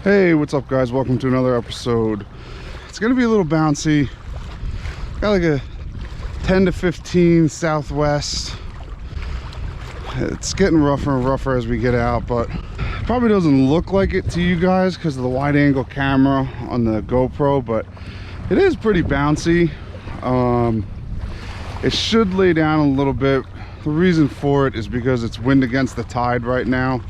Hey, what's up guys? Welcome to another episode. It's gonna be a little bouncy. Got like a 10 to 15 southwest. It's getting rougher and rougher as we get out, but probably doesn't look like it to you guys because of the wide angle camera on the GoPro, but it is pretty bouncy. It should lay down a little bit. The reason for it is because it's wind against the tide right now.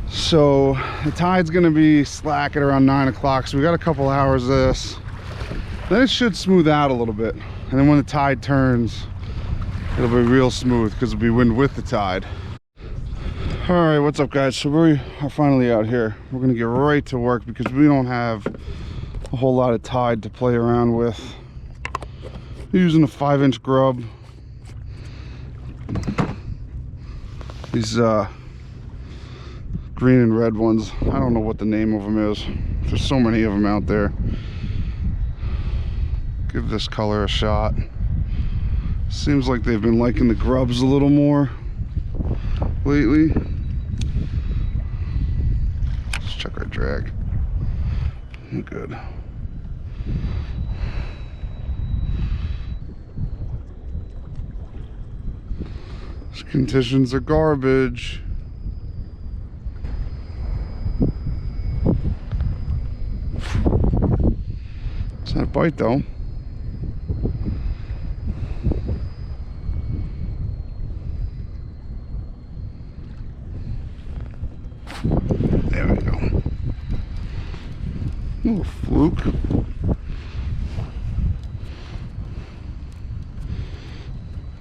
So the tide's gonna be slack at around 9 o'clock, so we got a couple hours of this. Then it should smooth out a little bit, and then when the tide turns, it'll be real smooth because it'll be wind with the tide. All right, what's up guys? So we are finally out here. We're gonna get right to work because we don't have a whole lot of tide to play around with. We're using a 5-inch grub. These green and red ones. I don't know what the name of them is. There's so many of them out there. Give this color a shot. Seems like they've been liking the grubs a little more lately. Let's check our drag. Good. These conditions are garbage. It's not a bite though. There we go. Little fluke.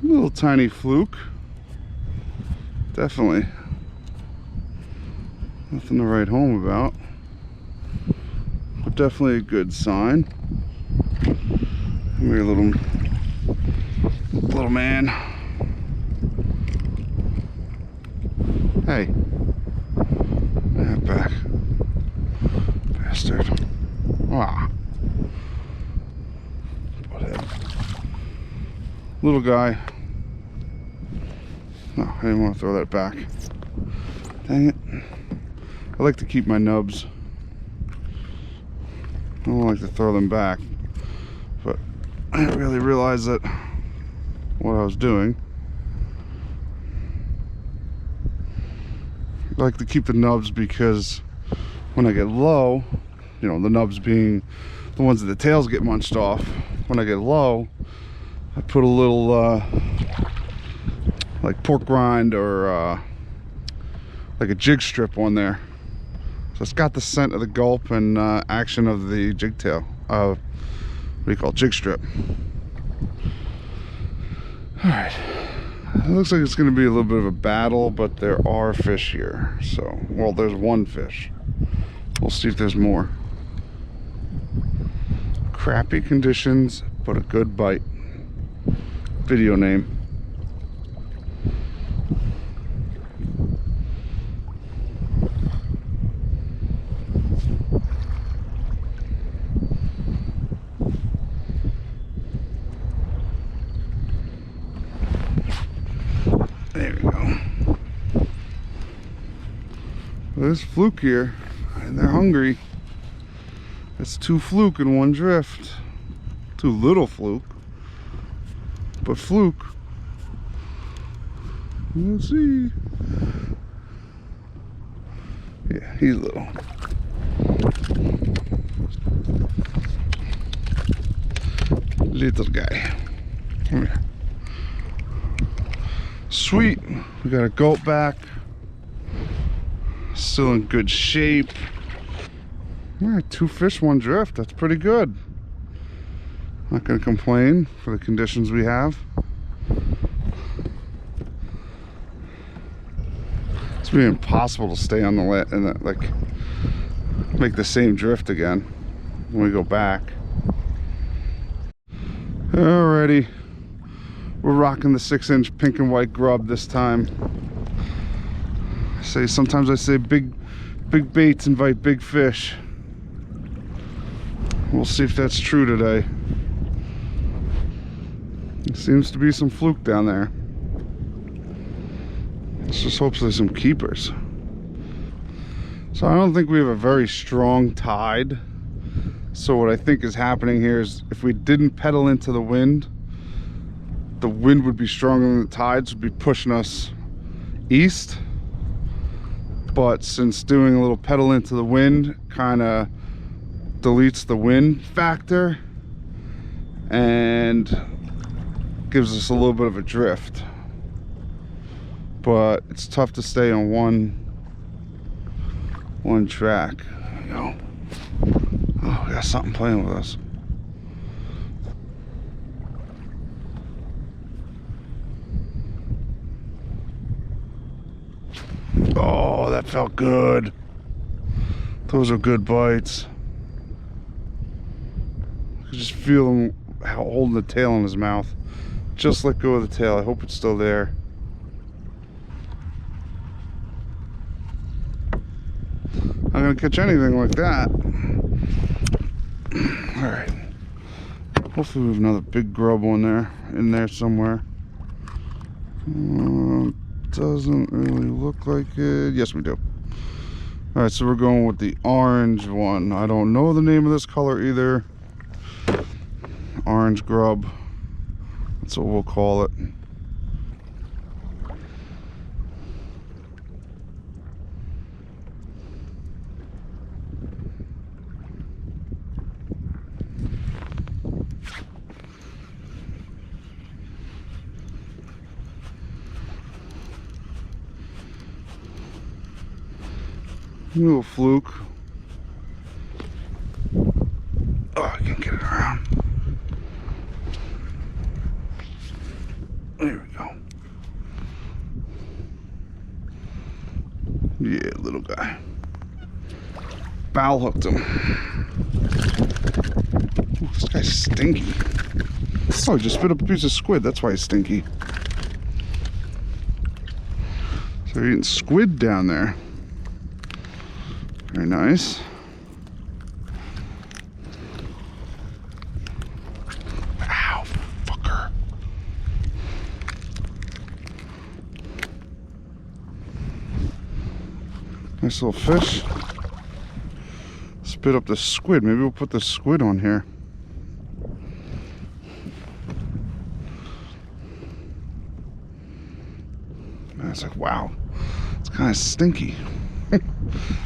Little tiny fluke. Definitely nothing to write home about, but definitely a good sign. Come here, little man. Hey, back, bastard. Ah, butthead. Little guy. No, I didn't want to throw that back. Dang it. I like to keep my nubs. I don't like to throw them back, but I didn't really realize that what I was doing. I like to keep the nubs because when I get low, you know, the nubs being the ones that the tails get munched off, when I get low, I put a little like pork rind or like a jig strip on there. So it's got the scent of the gulp and action of the jigtail. What do you call it? Jig strip. Alright. It looks like it's going to be a little bit of a battle, but there are fish here. So, well, there's one fish. We'll see if there's more. Crappy conditions, but a good bite. Video name. There we go. There's fluke here, and they're hungry. That's 2 fluke in 1 drift. 2 little fluke, but fluke. Let's see. Yeah, he's little. Little guy. Come here. Sweet. We got a gulp back. Still in good shape. All right, 2 fish, 1 drift. That's pretty good. Not gonna complain for the conditions we have. It's been impossible to stay on the and like make the same drift again when we go back. Alrighty, we're rocking the 6-inch pink and white grub this time. Sometimes I say big baits invite big fish. We'll see if that's true today. There seems to be some fluke down there. Let's just hope there's some keepers. So I don't think we have a very strong tide. So what I think is happening here is if we didn't pedal into the wind would be stronger than the tides, would be pushing us east. But since doing a little pedal into the wind kind of deletes the wind factor and gives us a little bit of a drift. But it's tough to stay on one track. There we go. Oh, we got something playing with us. Oh, that felt good. Those are good bites. I could just feel him holding the tail in his mouth. Just let go of the tail. I hope it's still there. I'm gonna catch anything like that. All right. Hopefully we have another big grub one in there somewhere. Doesn't really look like it. Yes, we do. All right, so we're going with the orange one. I don't know the name of this color either. Orange grub. That's what we'll call it. Little fluke. Oh, I can't get it around. There we go. Yeah, little guy. Bow hooked him. Oh, this guy's stinky. Oh, he just spit up a piece of squid. That's why he's stinky. So they're eating squid down there. Very nice. Ow, fucker. Nice little fish. Spit up the squid. Maybe we'll put the squid on here. And it's like, wow, it's kind of stinky. I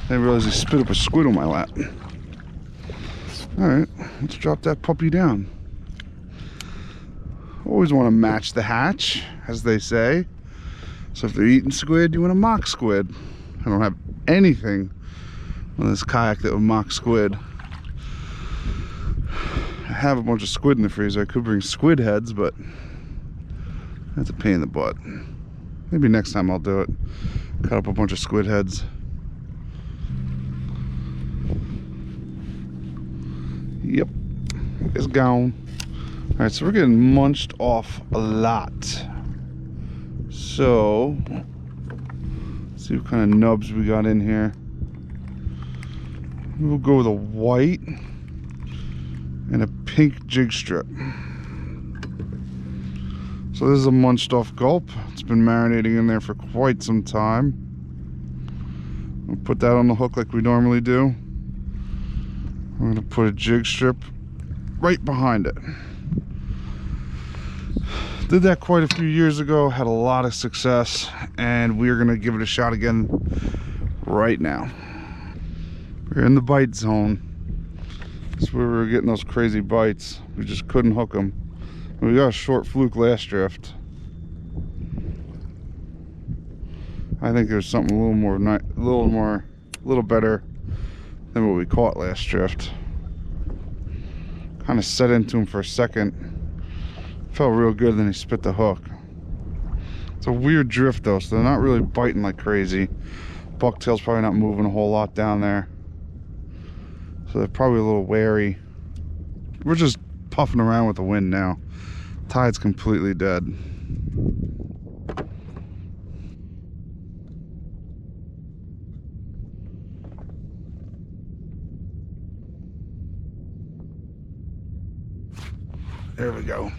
didn't realize he spit up a squid on my lap. Alright, let's drop that puppy down. Always want to match the hatch, as they say. So if they're eating squid, you want to mock squid. I don't have anything on this kayak that would mock squid. I have a bunch of squid in the freezer. I could bring squid heads, but that's a pain in the butt. Maybe next time I'll do it. Cut up a bunch of squid heads. Yep, it's gone. All right, so we're getting munched off a lot. So, let's see what kind of nubs we got in here. We'll go with a white and a pink jig strip. So this is a munched off gulp. It's been marinating in there for quite some time. We'll put that on the hook like we normally do. I'm going to put a jig strip right behind it. Did that quite a few years ago, had a lot of success, and we're going to give it a shot again right now. We're in the bite zone. That's where we were getting those crazy bites. We just couldn't hook them. We got a short fluke last drift. I think there's something a little better than what we caught last drift. Kind of set into him for a second. Felt real good, then he spit the hook. It's a weird drift though, so they're not really biting like crazy. Bucktail's probably not moving a whole lot down there, so they're probably a little wary. We're just puffing around with the wind now. Tide's completely dead. There we go.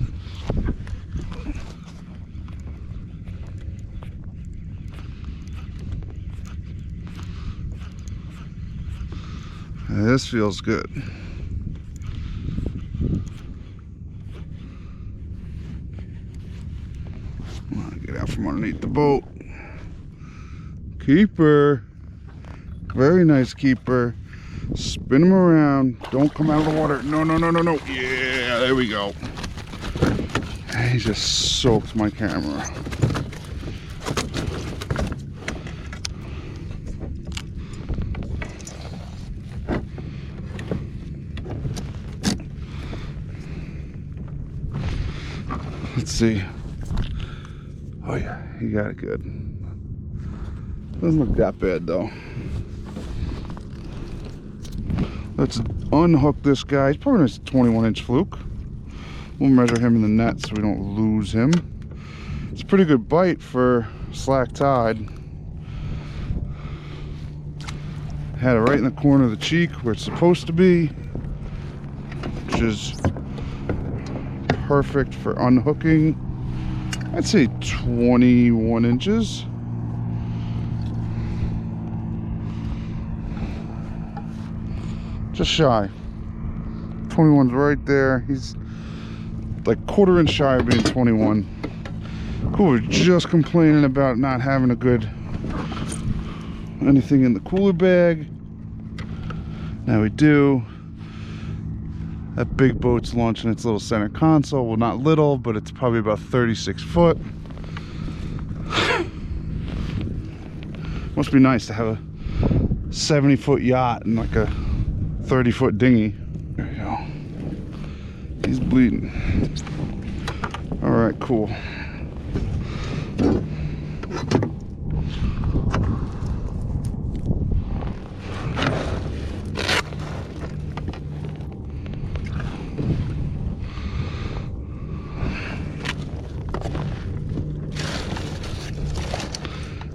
This feels good. Get out from underneath the boat. Keeper. Very nice keeper. Spin him around. Don't come out of the water. No, no, no, no, no. Yeah, there we go. He just soaked my camera. Let's see. Oh yeah, he got it good. Doesn't look that bad though. Let's unhook this guy. He's probably a 21-inch fluke. We'll measure him in the net so we don't lose him. It's a pretty good bite for slack tide. Had it right in the corner of the cheek where it's supposed to be, which is perfect for unhooking. I'd say 21 inches. Just shy. 21's right there. He's like quarter-inch shy of being 21. Cool, we're just complaining about not having a good anything in the cooler bag. Now we do. That big boat's launching its little center console. Well, not little, but it's probably about 36 foot. Must be nice to have a 70-foot yacht and like a 30-foot dinghy. There you go. He's bleeding. All right, cool.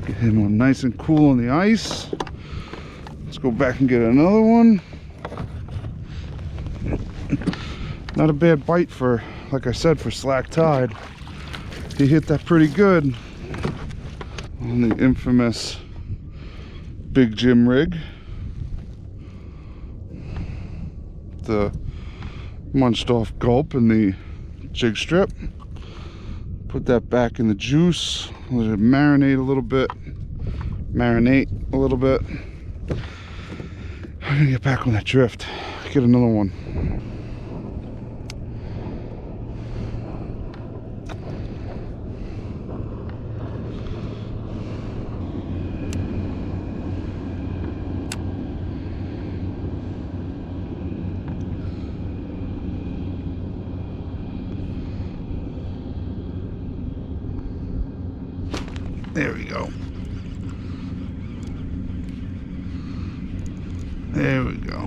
Get him on nice and cool on the ice. Let's go back and get another one. Not a bad bite for, like I said, for slack tide. He hit that pretty good on the infamous Big Jim rig. The munched off gulp and the jig strip. Put that back in the juice. Let it marinate a little bit. I'm gonna get back on that drift. Get another one. There we go. There we go.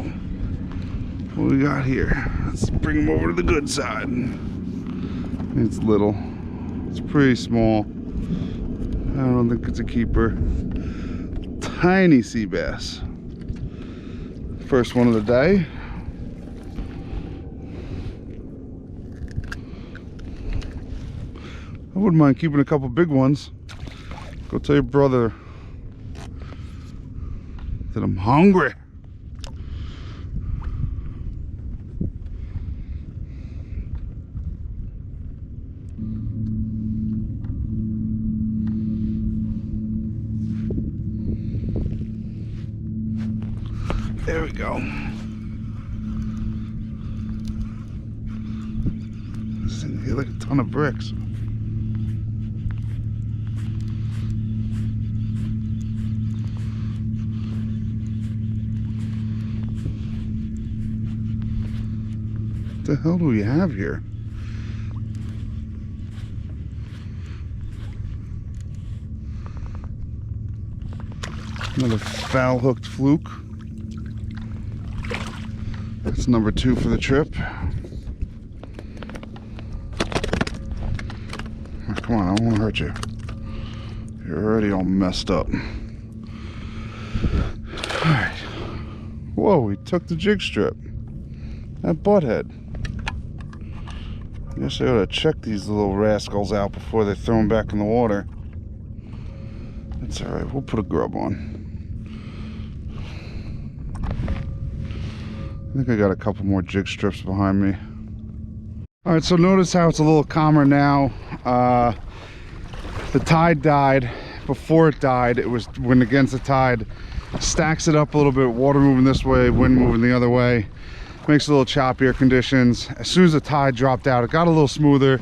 What we got here? Let's bring him over to the good side. It's little. It's pretty small. I don't think it's a keeper. Tiny sea bass. First one of the day. I wouldn't mind keeping a couple big ones. Go tell your brother that I'm hungry. There we go. This thing hit like a ton of bricks. What the hell do we have here? Another foul hooked fluke. That's number 2 for the trip. Oh, come on, I don't want to hurt you. You're already all messed up. Alright. Whoa, he took the jig strip. That butthead. I guess I ought to check these little rascals out before they throw them back in the water. That's alright, we'll put a grub on. I think I got a couple more jig strips behind me. All right, so notice how it's a little calmer now. The tide died. Before it died, it was wind against the tide. Stacks it up a little bit, water moving this way, wind moving the other way. Makes it a little choppier conditions. As soon as the tide dropped out, it got a little smoother.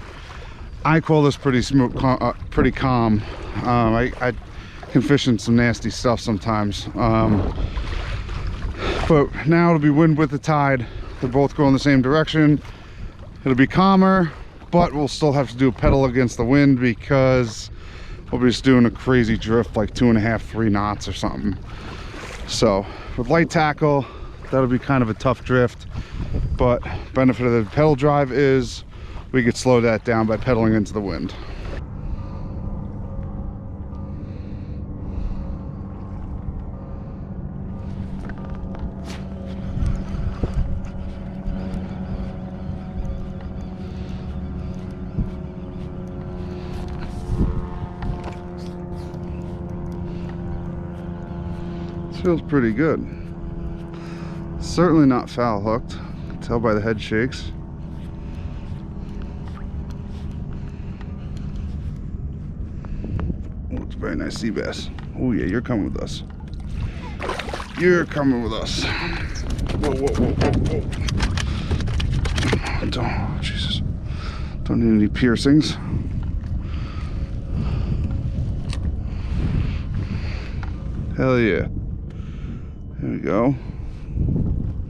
I call this pretty smooth, pretty calm. I can fish in some nasty stuff sometimes. But now it'll be wind with the tide. They're both going the same direction. It'll be calmer, but we'll still have to do a pedal against the wind because we'll be just doing a crazy drift, like 2.5, 3 knots or something. So with light tackle, that'll be kind of a tough drift, but benefit of the pedal drive is we could slow that down by pedaling into the wind. Feels pretty good. Certainly not foul hooked. Can tell by the head shakes. Oh, it's a very nice sea bass. Oh yeah, you're coming with us. You're coming with us. Whoa, whoa, whoa, whoa, whoa. Oh, Jesus. Don't need any piercings. Hell yeah. There we go.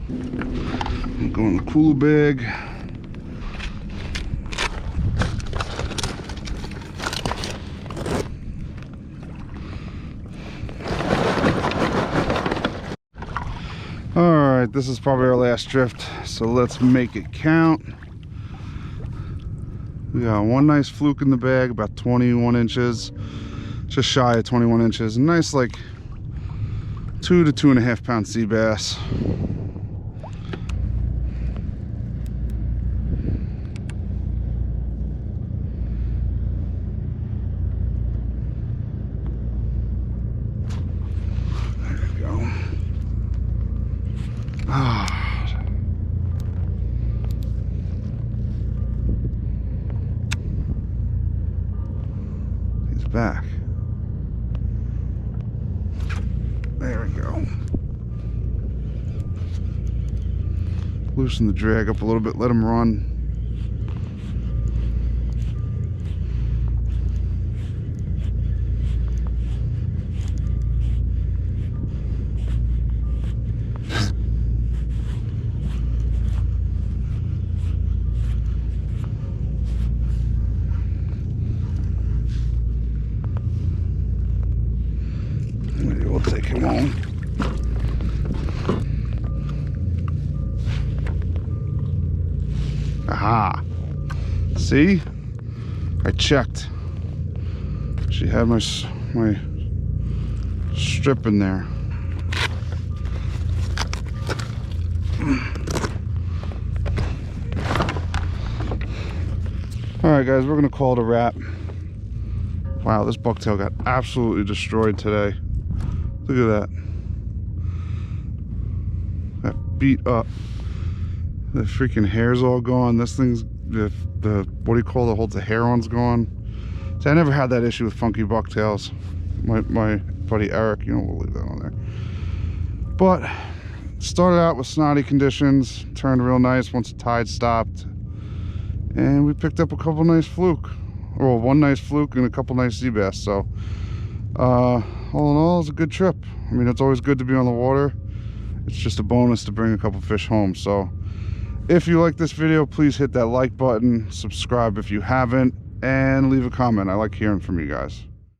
I'm going to the cooler bag. All right, this is probably our last drift, so let's make it count. We got one nice fluke in the bag, about 21 inches, just shy of 21 inches. Nice, like 2 to 2.5 pound sea bass. There we go. Ah. He's back. There we go. Loosen the drag up a little bit, let him run. Maybe we'll take him home. Aha! See? I checked. She had my strip in there. Alright guys, we're gonna call it a wrap. Wow, this bucktail got absolutely destroyed today. Look at that. Got beat up. The freaking hair's all gone. This thing's the what do you call it, holds the hair on's gone. So I never had that issue with funky bucktails. My buddy Eric, you know, we'll leave that on there. But started out with snotty conditions, turned real nice once the tide stopped, and we picked up a couple nice fluke. Well, one nice fluke and a couple nice sea bass. So all in all, it's a good trip. I mean, it's always good to be on the water. It's just a bonus to bring a couple fish home. So if you like this video, please hit that like button, subscribe if you haven't, and leave a comment. I like hearing from you guys.